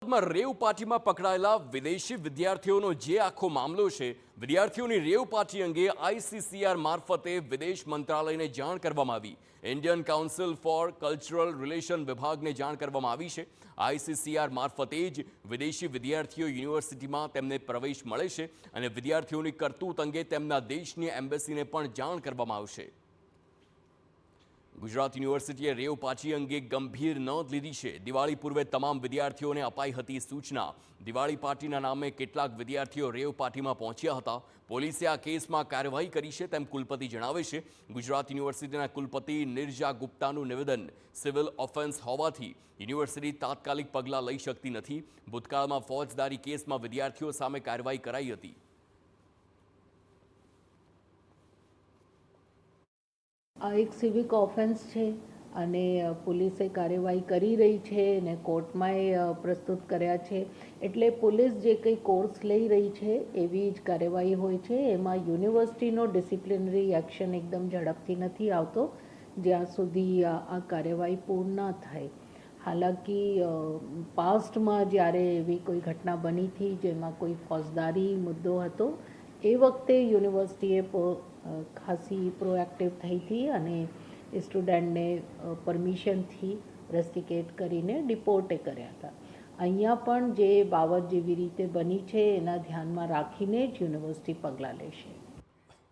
ગુજરાતમાં રેવ પાર્ટીમાં પકડાયેલા વિદેશી વિદ્યાર્થીઓનો જે આખો મામલો છે, વિદ્યાર્થીઓની રેવ પાર્ટી અંગે આઈસીસીઆર મારફતે વિદેશ મંત્રાલયને જાણ કરવામાં આવી. Indian council four cultural relation વિભાગને જાણ કરવામાં આવી છે. આઈસીસીઆર મારફતે જ વિદેશી વિદ્યાર્થીઓ યુનિવર્સિટીમાં તેમને પ્રવેશ મળે છે અને વિદ્યાર્થીઓની કરતૂત અંગે તેમના દેશની એમ્બેસીને પણ જાણ કરવામાં આવશે. ગુજરાત યુનિવર્સિટીએ રેવ પાર્ટી અંગે ગંભીર નોંધ લીધી છે. દિવાળી પૂર્વે તમામ વિદ્યાર્થીઓને અપાઈ હતી સૂચના. દિવાળી પાર્ટીના નામે કેટલાક વિદ્યાર્થીઓ રેવ પાર્ટીમાં પહોંચ્યા હતા. પોલીસે આ કેસમાં કાર્યવાહી કરી છે તેમ કુલપતિ જણાવે છે. ગુજરાત યુનિવર્સિટીના કુલપતિ નિર્જા ગુપ્તાનું નિવેદન સિવિલ ઓફેન્સ હોવાથી યુનિવર્સિટી તાત્કાલિક પગલાં લઈ શકતી નથી. ભૂતકાળમાં ફોજદારી કેસમાં વિદ્યાર્થીઓ સામે કાર્યવાહી કરાઈ હતી. આ એક સિવિક ઓફેન્સ છે અને પોલીસે કાર્યવાહી કરી રહી છે અને કોર્ટમાં પ્રસ્તુત કર્યા છે. એટલે પોલીસ જે કંઈ કોર્સ લઈ રહી છે એવી જ કાર્યવાહી હોય છે. એમાં યુનિવર્સિટીનો ડિસિપ્લિનરી એક્શન એકદમ ઝડપથી નથી આવતો જ્યાં સુધી આ કાર્યવાહી પૂર્ણ ન થાય. હાલાકી પાસ્ટમાં જ્યારે એવી કોઈ ઘટના બની હતી જેમાં કોઈ ફોજદારી મુદ્દો હતો એ વખતે યુનિવર્સિટીએ ખાસી પ્રોએક્ટિવ થઈ હતી અને સ્ટુડન્ટને પરમિશનથી રસ્ટિકેટ કરીને ડિપોર્ટે કર્યા હતા. અહીંયા પણ જે બાબત જેવી રીતે બની છે એના ધ્યાનમાં રાખીને જ યુનિવર્સિટી પગલાં લેશે.